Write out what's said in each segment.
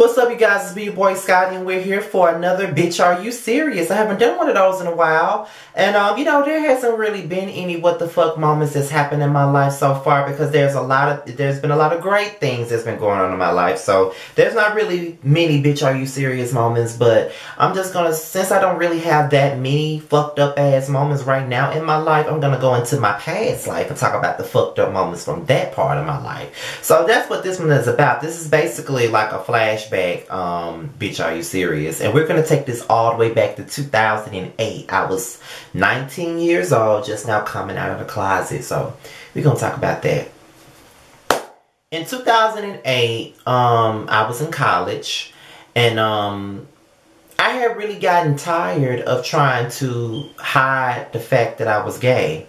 What's up, you guys? It's your boy Scotty, and we're here for another Bitch Are You Serious? I haven't done one of those in a while. And, you know, there hasn't really been any what the fuck moments that's happened in my life so far, because there's been a lot of great things that's been going on in my life. So there's not really many Bitch Are You Serious moments, but I'm just gonna, since I don't really have that many fucked up ass moments right now in my life, I'm gonna go into my past life and talk about the fucked up moments from that part of my life. So that's what this one is about. This is basically like a flashback, Bitch Are You Serious? And we're gonna take this all the way back to 2008. I was 19 years old, just now coming out of the closet. So we're gonna talk about that. In 2008, I was in college, and I had really gotten tired of trying to hide the fact that I was gay.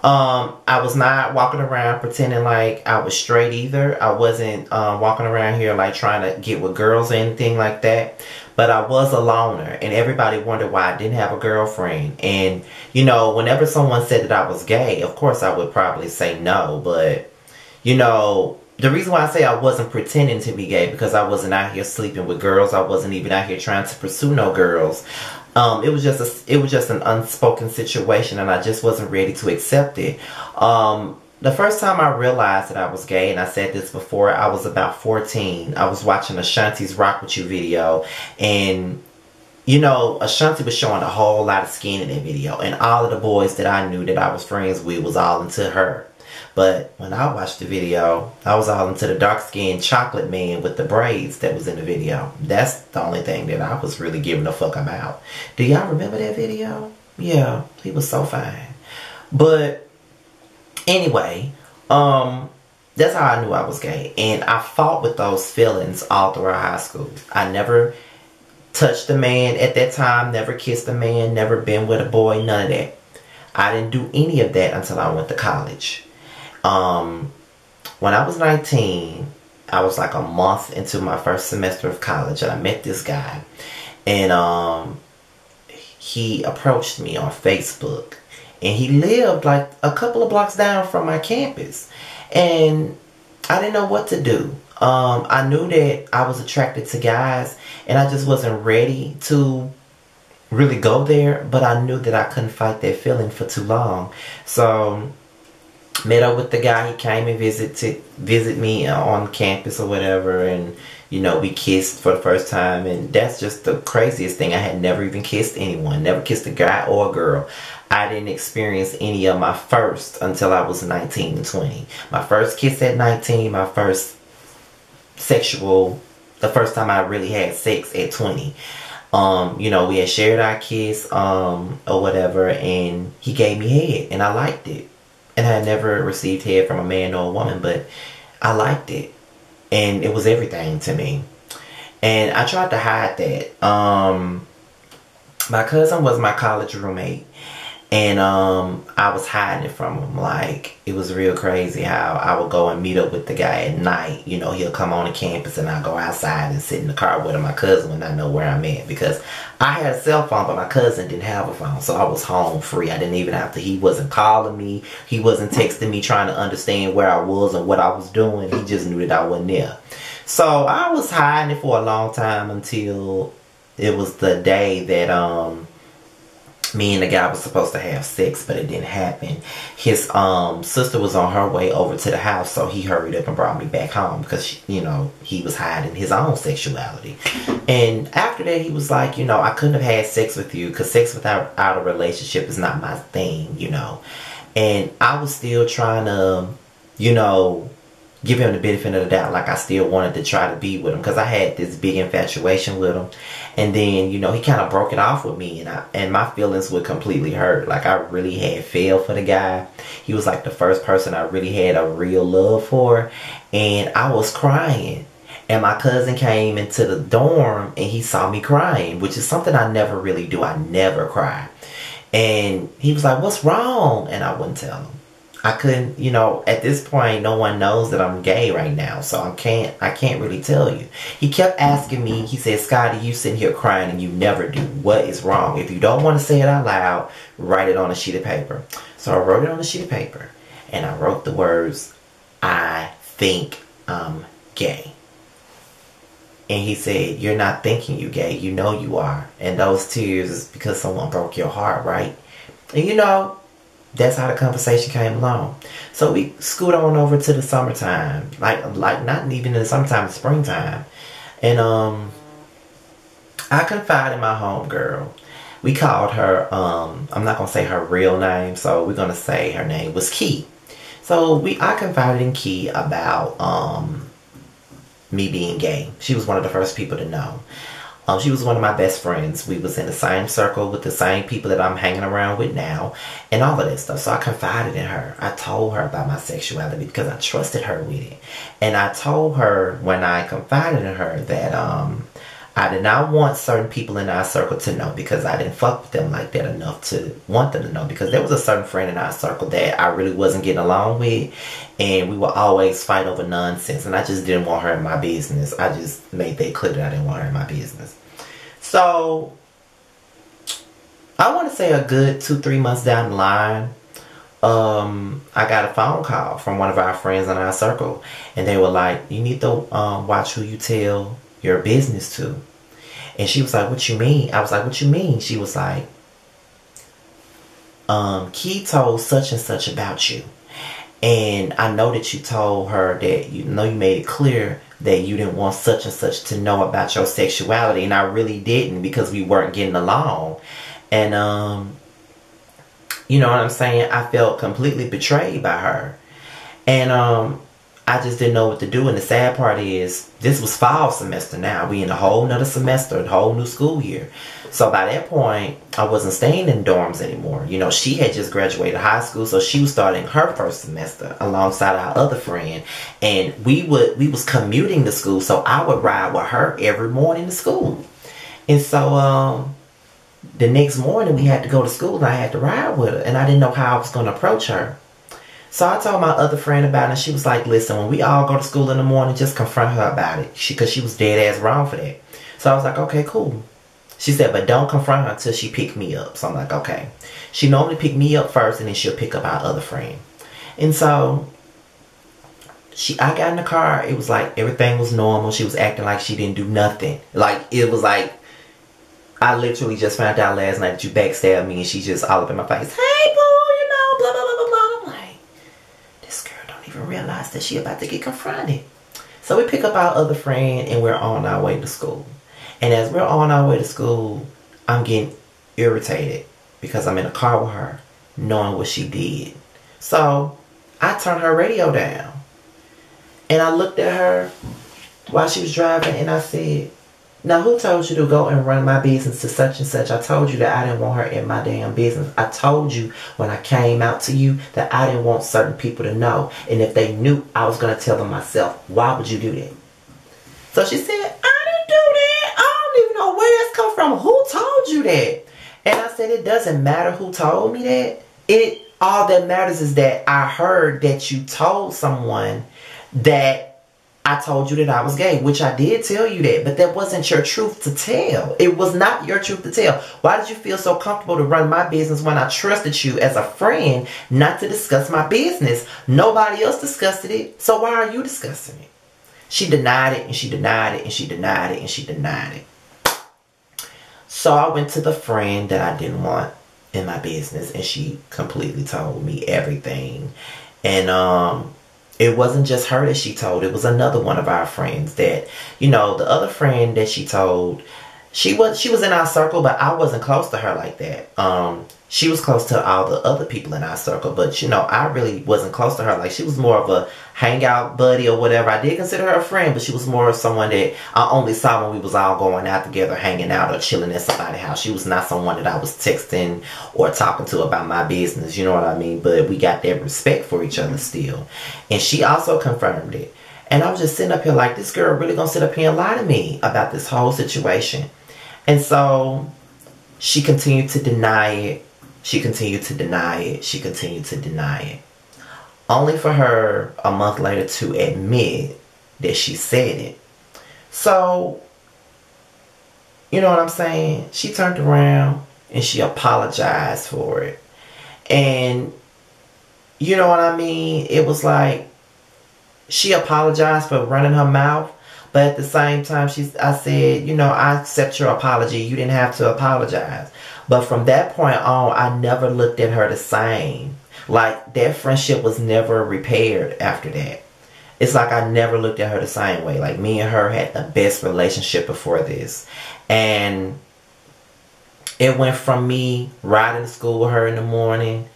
I was not walking around pretending like I was straight either. I wasn't walking around here like trying to get with girls or anything like that. But I was a loner, and everybody wondered why I didn't have a girlfriend. And, you know, whenever someone said that I was gay, of course I would probably say no. But, you know, the reason why I say I wasn't pretending to be gay, because I wasn't out here sleeping with girls. I wasn't even out here trying to pursue no girls. It was just an unspoken situation, and I just wasn't ready to accept it. The first time I realized that I was gay, and I said this before, I was about 14. I was watching Ashanti's Rock With You video, and you know, Ashanti was showing a whole lot of skin in that video, and all of the boys that I knew that I was friends with was all into her. But when I watched the video, I was all into the dark-skinned chocolate man with the braids that was in the video. That's the only thing that I was really giving a fuck about. Do y'all remember that video? Yeah, he was so fine. But anyway, that's how I knew I was gay. And I fought with those feelings all throughout high school. I never touched a man at that time, never kissed a man, never been with a boy, none of that. I didn't do any of that until I went to college. When I was 19, I was like a month into my first semester of college, and I met this guy, and he approached me on Facebook, and he lived like a couple of blocks down from my campus, and I didn't know what to do. I knew that I was attracted to guys, and I just wasn't ready to really go there, but I knew that I couldn't fight that feeling for too long. So met up with the guy. He came and visit me on campus or whatever, and you know, we kissed for the first time. And that's just the craziest thing. I had never even kissed anyone, never kissed a guy or a girl. I didn't experience any of my first until I was 19 and 20. My first kiss at 19, my first the first time I really had sex at 20. You know, we had shared our kiss or whatever, and he gave me head, and I liked it. And I had never received head from a man or a woman, but I liked it. And it was everything to me. And I tried to hide that. My cousin was my college roommate. And I was hiding it from him. Like, it was real crazy how I would go and meet up with the guy at night. You know, he'll come on the campus, and I'll go outside and sit in the car with him. My cousin would not know where I'm at, because I had a cell phone, but my cousin didn't have a phone. So I was home free. I didn't even have to, he wasn't calling me. He wasn't texting me trying to understand where I was and what I was doing. He just knew that I wasn't there. So I was hiding it for a long time until it was the day that me and the guy was supposed to have sex, but it didn't happen. His sister was on her way over to the house, so he hurried up and brought me back home, because, you know, he was hiding his own sexuality. And after that, he was like, you know, I couldn't have had sex with you, because sex without a relationship is not my thing, you know. And I was still trying to, you know, give him the benefit of the doubt. Like, I still wanted to try to be with him, because I had this big infatuation with him. And then, you know, he kind of broke it off with me, and my feelings were completely hurt. Like, I really had fell for the guy. He was like the first person I really had a real love for, and I was crying. And my cousin came into the dorm, and he saw me crying, which is something I never really do. I never cry. And he was like, "What's wrong?" And I wouldn't tell him. I couldn't, you know, at this point, no one knows that I'm gay right now, so I can't really tell you. He kept asking me, he said, "Scotty, you sitting here crying and you never do. What is wrong? If you don't want to say it out loud, write it on a sheet of paper." So I wrote it on a sheet of paper, and I wrote the words, "I think I'm gay." And he said, you're not thinking you gay. You know you are. And those tears is because someone broke your heart, right? And you know, that's how the conversation came along. So we scoot on over to the summertime. Like not even in the summertime, the springtime. And I confided in my homegirl. We called her, I'm not going to say her real name, so we're going to say her name was Key. So I confided in Key about me being gay. She was one of the first people to know. She was one of my best friends. We was in the same circle with the same people that I'm hanging around with now and all of that stuff. So I confided in her. I told her about my sexuality because I trusted her with it. And I told her when I confided in her that I did not want certain people in our circle to know because I didn't fuck with them like that enough to want them to know, because there was a certain friend in our circle that I really wasn't getting along with, and we would always fight over nonsense, and I just didn't want her in my business. I just made that clear that I didn't want her in my business. So I want to say a good 2-3 months down the line, I got a phone call from one of our friends in our circle, and they were like, you need to watch who you tell your business to. And she was like, what you mean? I was like, what you mean? She was like, Key told such and such about you, and I know that you told her that you made it clear that you didn't want such and such to know about your sexuality, and I really didn't, because we weren't getting along. And you know what I'm saying, I felt completely betrayed by her. And I just didn't know what to do. And the sad part is, this was fall semester now. We in a whole nother semester, a whole new school year. So by that point, I wasn't staying in dorms anymore. You know, she had just graduated high school, so she was starting her first semester alongside our other friend. And we was commuting to school, so I would ride with her every morning to school. And so the next morning we had to go to school, and I had to ride with her, and I didn't know how I was going to approach her. So I told my other friend about it, and she was like, listen, when we all go to school in the morning, just confront her about it. Because she was dead ass wrong for that. So I was like, okay, cool. She said, but don't confront her until she pick me up. So I'm like, okay. She normally pick me up first, and then she'll pick up our other friend. And so I got in the car. It was like everything was normal. She was acting like she didn't do nothing. Like, it was like, I literally just found out last night that you backstabbed me, and she just all up in my face, hey, boo, you know, blah, blah, blah, blah, blah. I'm like, this girl don't even realize that she about to get confronted. So we pick up our other friend, and we're on our way to school. And as we're on our way to school, I'm getting irritated because I'm in a car with her, knowing what she did. So I turned her radio down, and I looked at her while she was driving, and I said, now who told you to go and run my business to such and such? I told you that I didn't want her in my damn business. I told you when I came out to you that I didn't want certain people to know. And if they knew, I was going to tell them myself. Why would you do that? So she said, I didn't do that. I don't even know where that's come from. Who told you that? And I said, it doesn't matter who told me that. All that matters is that I heard that you told someone that I told you that I was gay, which I did tell you that, but that wasn't your truth to tell. It was not your truth to tell. Why did you feel so comfortable to run my business when I trusted you as a friend not to discuss my business? Nobody else discussed it, so why are you discussing it? She denied it, and she denied it, and she denied it, and she denied it. So I went to the friend that I didn't want in my business, and she completely told me everything. And it wasn't just her that she told. It was another one of our friends that, you know, the other friend that she told, she was in our circle, but I wasn't close to her like that. She was close to all the other people in our circle, but, you know, I really wasn't close to her. Like, she was more of a hangout buddy or whatever. I did consider her a friend, but she was more of someone that I only saw when we was all going out together, hanging out or chilling at somebody's house. She was not someone that I was texting or talking to about my business, you know what I mean? But we got that respect for each other still. And she also confirmed it. And I was just sitting up here like, this girl really gonna sit up here and lie to me about this whole situation. And so she continued to deny it. She continued to deny it. She continued to deny it. Only for her a month later to admit that she said it. So, you know what I'm saying? She turned around and she apologized for it. And, you know what I mean? It was like, she apologized for running her mouth, But at the same time, I said, you know, I accept your apology. You didn't have to apologize. But from that point on, I never looked at her the same. Like, that friendship was never repaired after that. It's like I never looked at her the same way. Like, me and her had the best relationship before this. And it went from me riding to school with her in the morning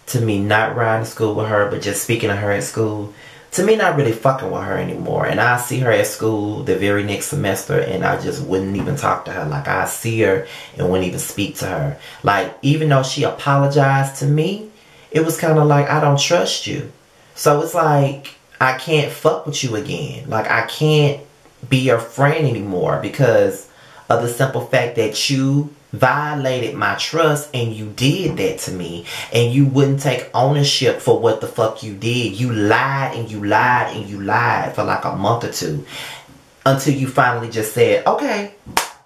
to me not riding to school with her, but just speaking to her at school, to me not really fucking with her anymore. And I see her at school the very next semester and I just wouldn't even talk to her. Like, I see her and wouldn't even speak to her. Like, even though she apologized to me, it was kind of like, I don't trust you. So it's like, I can't fuck with you again. Like, I can't be your friend anymore because of the simple fact that you violated my trust and you did that to me and you wouldn't take ownership for what the fuck you did. You lied and you lied and you lied for like a month or two until you finally just said, okay,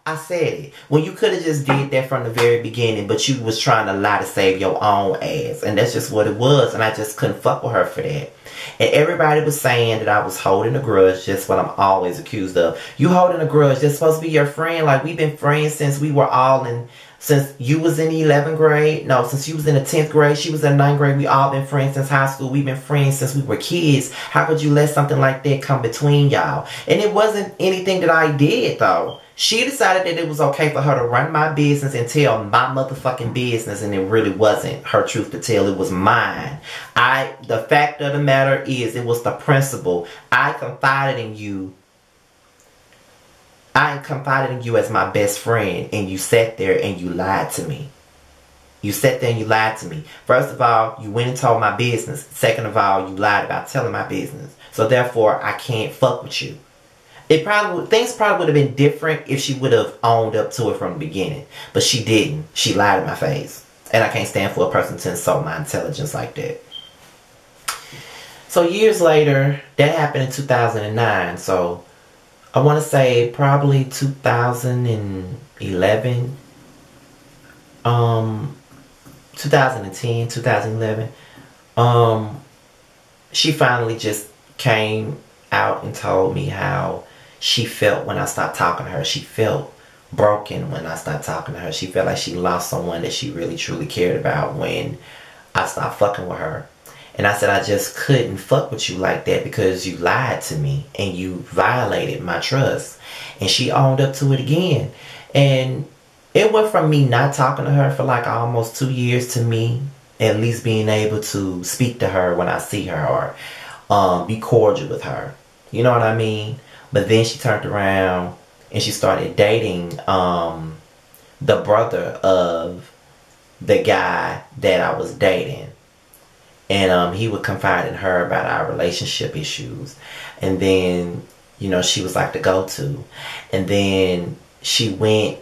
I said it. When you could have just did that from the very beginning, but you was trying to lie to save your own ass. And that's just what it was. And I just couldn't fuck with her for that. And everybody was saying that I was holding a grudge, just what I'm always accused of. You holding a grudge, that's supposed to be your friend. Like, we've been friends since we were all in, since you was in the 11th grade. No, since you was in the 10th grade, she was in 9th grade. We all been friends since high school. We've been friends since we were kids. How could you let something like that come between y'all? And it wasn't anything that I did, though. She decided that it was okay for her to run my business and tell my motherfucking business, and it really wasn't her truth to tell. It was mine. The fact of the matter is, it was the principle. I confided in you. I confided in you as my best friend, and you sat there and you lied to me. You sat there and you lied to me. First of all, you went and told my business. Second of all, you lied about telling my business. So therefore, I can't fuck with you. Things probably would have been different if she would have owned up to it from the beginning. But she didn't. She lied in my face. And I can't stand for a person to insult my intelligence like that. So years later, that happened in 2009. So I want to say probably 2011. 2010, 2011. She finally just came out and told me how she felt when I stopped talking to her. She felt broken when I stopped talking to her. She felt like she lost someone that she really truly cared about when I stopped fucking with her. And I said, I just couldn't fuck with you like that because you lied to me and you violated my trust. And she owned up to it again. And it went from me not talking to her for like almost 2 years to me at least being able to speak to her when I see her or be cordial with her. You know what I mean? But then she turned around and she started dating the brother of the guy that I was dating. And he would confide in her about our relationship issues. And then, you know, she was like the go-to. And then she went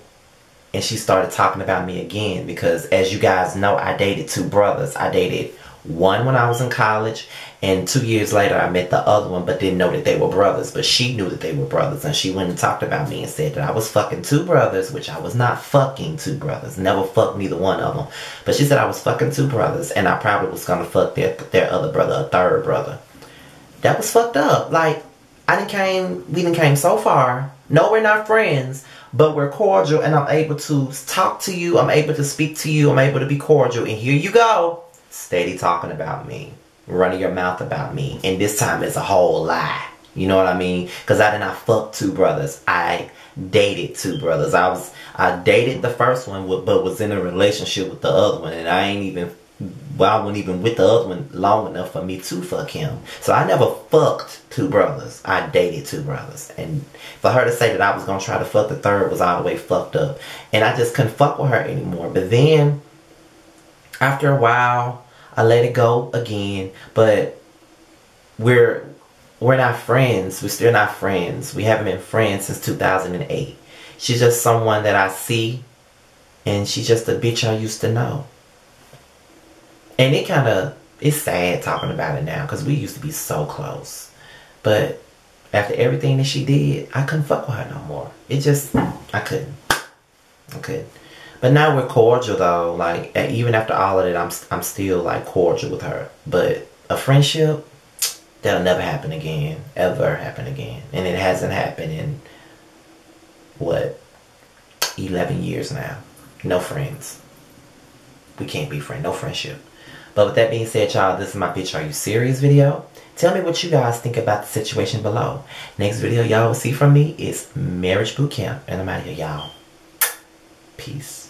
and she started talking about me again because, as you guys know, I dated two brothers. I dated one when I was in college, and 2 years later I met the other one, but didn't know that they were brothers. But she knew that they were brothers, and she went and talked about me and said that I was fucking two brothers, which I was not fucking two brothers. Never fucked neither one of them. But she said I was fucking two brothers, and I probably was gonna fuck their other brother, a third brother. That was fucked up. Like, we done came so far. No, we're not friends, but we're cordial, and I'm able to talk to you. I'm able to speak to you. I'm able to be cordial, and here you go. Steady talking about me, running your mouth about me, and this time it's a whole lie. You know what I mean? Because I did not fuck two brothers. I dated two brothers. I dated the first one, but was in a relationship with the other one, and I wasn't even with the other one long enough for me to fuck him. So I never fucked two brothers. I dated two brothers, and for her to say that I was gonna try to fuck the third was all the way fucked up, and I just couldn't fuck with her anymore. But then, after a while, I let it go again, but we're not friends. We're still not friends. We haven't been friends since 2008. She's just someone that I see, and she's just a bitch I used to know. And it's sad talking about it now, because we used to be so close. But after everything that she did, I couldn't fuck with her no more. I couldn't. But now we're cordial though. Like, even after all of it, I'm still like cordial with her. But a friendship, That'll never happen again. Ever happen again. And it hasn't happened in, what, 11 years now. No friends. We can't be friends. No friendship. But with that being said, y'all, this is my Bitch Are You Serious video. Tell me what you guys think about the situation below. Next video y'all will see from me is Marriage Boot Camp. And I'm out of here, y'all. Peace.